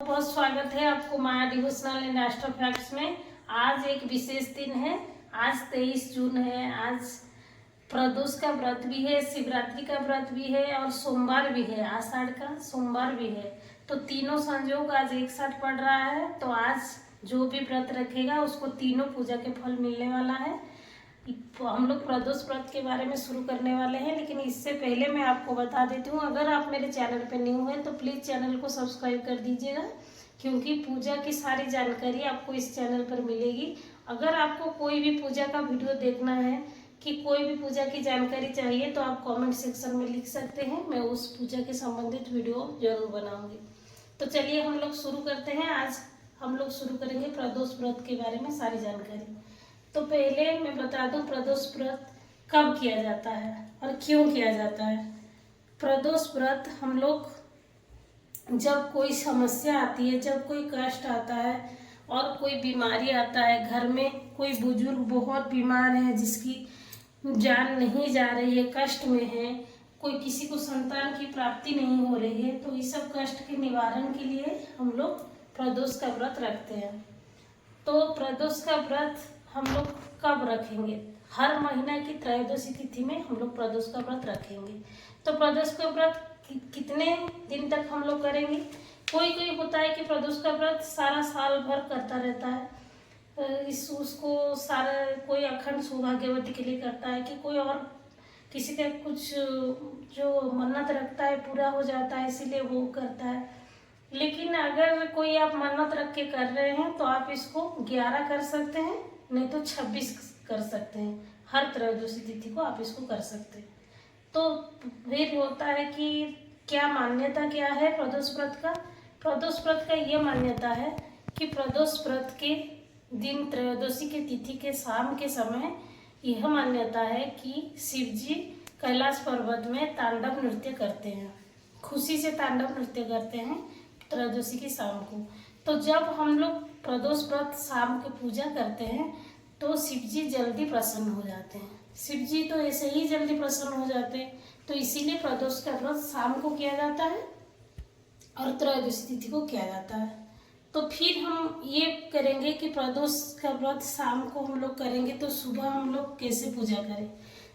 बहुत स्वागत है आपको माया डिवोशनल एंड एस्ट्रो फैक्ट्स में। आज एक विशेष दिन है। आज 23 जून है। आज प्रदोष का व्रत भी है, शिवरात्रि का व्रत भी है और सोमवार भी है, आषाढ़ का सोमवार भी है। तो तीनों संयोग आज एक साथ पड़ रहा है। तो आज जो भी व्रत रखेगा उसको तीनों पूजा के फल मिलने वाला है। हम लोग प्रदोष व्रत के बारे में शुरू करने वाले हैं, लेकिन इससे पहले मैं आपको बता देती हूँ, अगर आप मेरे चैनल पर न्यू हैं तो प्लीज़ चैनल को सब्सक्राइब कर दीजिएगा, क्योंकि पूजा की सारी जानकारी आपको इस चैनल पर मिलेगी। अगर आपको कोई भी पूजा का वीडियो देखना है कि कोई भी पूजा की जानकारी चाहिए तो आप कमेंट सेक्शन में लिख सकते हैं, मैं उस पूजा के संबंधित वीडियो जरूर बनाऊंगी। तो चलिए हम लोग शुरू करते हैं। आज हम लोग शुरू करेंगे प्रदोष व्रत के बारे में सारी जानकारी। तो पहले मैं बता दूं प्रदोष व्रत कब किया जाता है और क्यों किया जाता है। प्रदोष व्रत हम लोग जब कोई समस्या आती है, जब कोई कष्ट आता है और कोई बीमारी आता है, घर में कोई बुजुर्ग बहुत बीमार है, जिसकी जान नहीं जा रही है, कष्ट में है, कोई किसी को संतान की प्राप्ति नहीं हो रही है, तो इस सब कष्ट के निवारण के लिए हम लोग प्रदोष का व्रत रखते हैं। तो प्रदोष का व्रत हम लोग कब रखेंगे? हर महीना की त्रयोदशी तिथि में हम लोग प्रदोष का व्रत रखेंगे। तो प्रदोष का व्रत कितने दिन तक हम लोग करेंगे? कोई होता है कि प्रदोष का व्रत सारा साल भर करता रहता है, उसको सारा कोई अखंड सौभाग्यवती के लिए करता है, कि कोई और किसी का कुछ जो मन्नत रखता है पूरा हो जाता है इसीलिए वो करता है। लेकिन अगर कोई आप मन्नत रख के कर रहे हैं तो आप इसको 11 कर सकते हैं, नहीं तो 26 कर सकते हैं। हर त्रयोदशी तिथि को आप इसको कर सकते हैं। तो फिर होता है कि क्या मान्यता क्या है प्रदोष व्रत का? प्रदोष व्रत का ये मान्यता है कि प्रदोष व्रत के दिन त्रयोदशी के तिथि के शाम के समय यह मान्यता है कि शिव जी कैलाश पर्वत में तांडव नृत्य करते हैं, खुशी से तांडव नृत्य करते हैं त्रयोदशी की शाम को। तो जब हम लोग प्रदोष व्रत शाम को पूजा करते हैं तो शिव जी जल्दी प्रसन्न हो जाते हैं। शिव जी तो ऐसे ही जल्दी प्रसन्न हो जाते हैं, तो इसीलिए प्रदोष का व्रत शाम को किया जाता है और त्रयोदशी तिथि को किया जाता है। तो फिर हम ये करेंगे कि प्रदोष का व्रत शाम को हम लोग करेंगे तो सुबह हम लोग कैसे पूजा करें।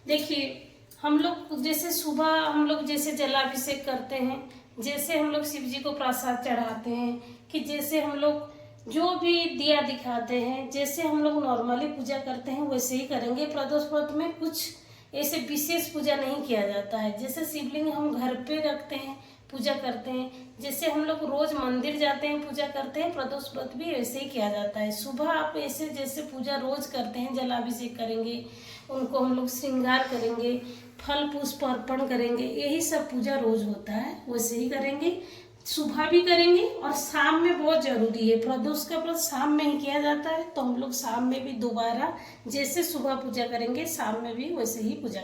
देखिए, हम लोग जैसे सुबह हम लोग जैसे जलाभिषेक करते हैं, जैसे हम लोग शिव जी को प्रसाद चढ़ाते हैं, कि जैसे हम लोग जो भी दिया दिखाते हैं, जैसे हम लोग नॉर्मली पूजा करते हैं वैसे ही करेंगे। प्रदोष व्रत में कुछ ऐसे विशेष पूजा नहीं किया जाता है। जैसे शिवलिंग हम घर पे रखते हैं, पूजा करते हैं, जैसे हम लोग रोज मंदिर जाते हैं पूजा करते हैं, प्रदोष व्रत भी ऐसे ही किया जाता है। सुबह आप ऐसे जैसे पूजा रोज करते हैं, जलाभिषेक करेंगे, उनको हम लोग श्रृंगार करेंगे, फल पुष्प अर्पण करेंगे, यही सब पूजा रोज होता है, वैसे ही करेंगे। सुबह भी करेंगे और शाम में बहुत जरूरी है। प्रदोष का व्रत शाम में ही किया जाता है, तो हम लोग शाम में भी दोबारा जैसे सुबह पूजा करेंगे शाम में भी वैसे ही पूजा।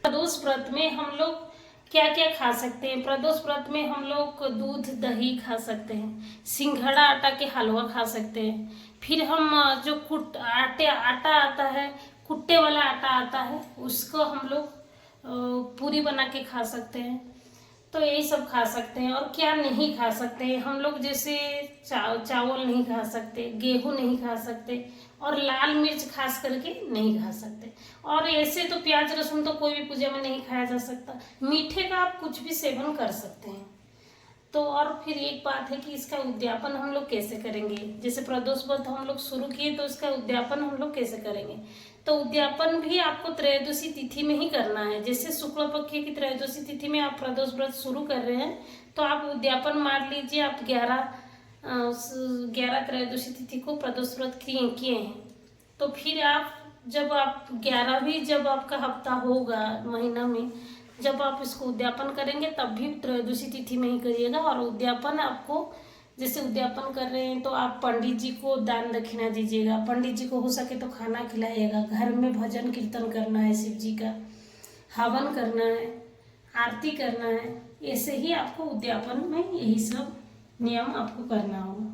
प्रदोष व्रत में हम लोग क्या क्या खा सकते हैं? प्रदोष व्रत में हम लोग दूध दही खा सकते हैं, सिंघड़ा आटा के हलवा खा सकते हैं, फिर हम जो आटा आता है, कुट्टे वाला आटा आता है, उसको हम लोग पूरी बना के खा सकते हैं। तो यही सब खा सकते हैं। और क्या नहीं खा सकते हैं हम लोग? जैसे चावल नहीं खा सकते, गेहूं नहीं खा सकते, और लाल मिर्च खास करके नहीं खा सकते। और ऐसे तो प्याज लहसुन तो कोई भी पूजा में नहीं खाया जा सकता। मीठे का आप कुछ भी सेवन कर सकते हैं। तो और फिर एक बात है कि इसका उद्यापन हम लोग कैसे करेंगे। जैसे प्रदोष व्रत हम लोग शुरू किए तो इसका उद्यापन हम लोग कैसे करेंगे? तो उद्यापन भी आपको त्रयोदशी तिथि में ही करना है। जैसे शुक्ल पक्ष की त्रयोदशी तिथि में आप प्रदोष व्रत शुरू कर रहे हैं तो आप उद्यापन मान लीजिए आप 11 त्रयोदशी तिथि को प्रदोष व्रत किए हैं, तो फिर आप जब 11वीं जब आपका हफ्ता होगा महीना में, जब आप इसको उद्यापन करेंगे तब भी त्रयोदशी तिथि में ही करिएगा। और उद्यापन आपको जैसे उद्यापन कर रहे हैं तो आप पंडित जी को दान दक्षिणा दीजिएगा, पंडित जी को हो सके तो खाना खिलाइएगा, घर में भजन कीर्तन करना है, शिव जी का हवन करना है, आरती करना है। ऐसे ही आपको उद्यापन में यही सब नियम आपको करना होगा।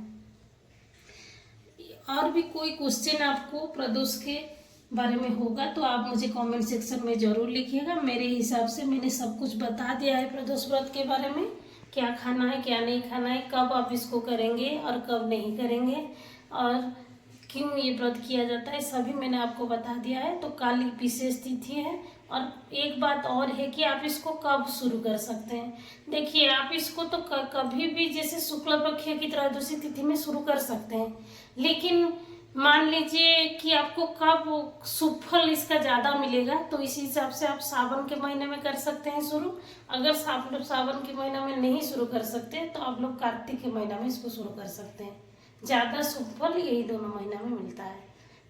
और भी कोई क्वेश्चन आपको प्रदोष के बारे में होगा तो आप मुझे कमेंट सेक्शन में ज़रूर लिखिएगा। मेरे हिसाब से मैंने सब कुछ बता दिया है प्रदोष व्रत के बारे में। क्या खाना है क्या नहीं खाना है, कब आप इसको करेंगे और कब नहीं करेंगे, और क्यों ये व्रत किया जाता है, सभी मैंने आपको बता दिया है। तो कल विशेष तिथि है। और एक बात और है कि आप इसको कब शुरू कर सकते हैं। देखिए, आप इसको तो कभी भी जैसे शुक्ल पक्ष की त्रयोदशी तिथि में शुरू कर सकते हैं, लेकिन मान लीजिए कि आपको कब शुभ फल इसका ज़्यादा मिलेगा, तो इसी हिसाब से आप सावन के महीने में कर सकते हैं शुरू। अगर सावन के महीना में नहीं शुरू कर सकते तो आप लोग कार्तिक के महीना में इसको शुरू कर सकते हैं। ज़्यादा शुभ फल यही दोनों महीना में मिलता है।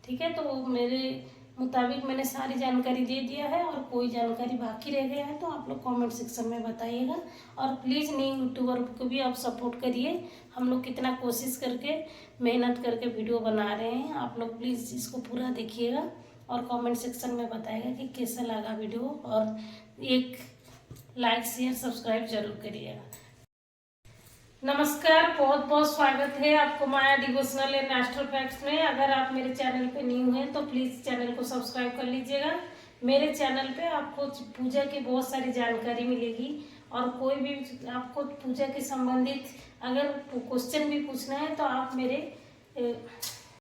ठीक है, तो मेरे मुताबिक मैंने सारी जानकारी दे दिया है, और कोई जानकारी बाकी रह गया है तो आप लोग कमेंट सेक्शन में बताइएगा। और प्लीज़ नए यूट्यूबर को भी आप सपोर्ट करिए। हम लोग कितना कोशिश करके मेहनत करके वीडियो बना रहे हैं, आप लोग प्लीज़ इसको पूरा देखिएगा और कमेंट सेक्शन में बताइएगा कि कैसा लगा वीडियो, और एक लाइक शेयर सब्सक्राइब जरूर करिएगा। नमस्कार, बहुत बहुत स्वागत है आपको माया डिवोशनल एंड एस्ट्रो फैक्ट्स में। अगर आप मेरे चैनल पे न्यू हैं तो प्लीज़ चैनल को सब्सक्राइब कर लीजिएगा। मेरे चैनल पे आपको पूजा की बहुत सारी जानकारी मिलेगी, और कोई भी आपको पूजा के संबंधित अगर क्वेश्चन भी पूछना है तो आप मेरे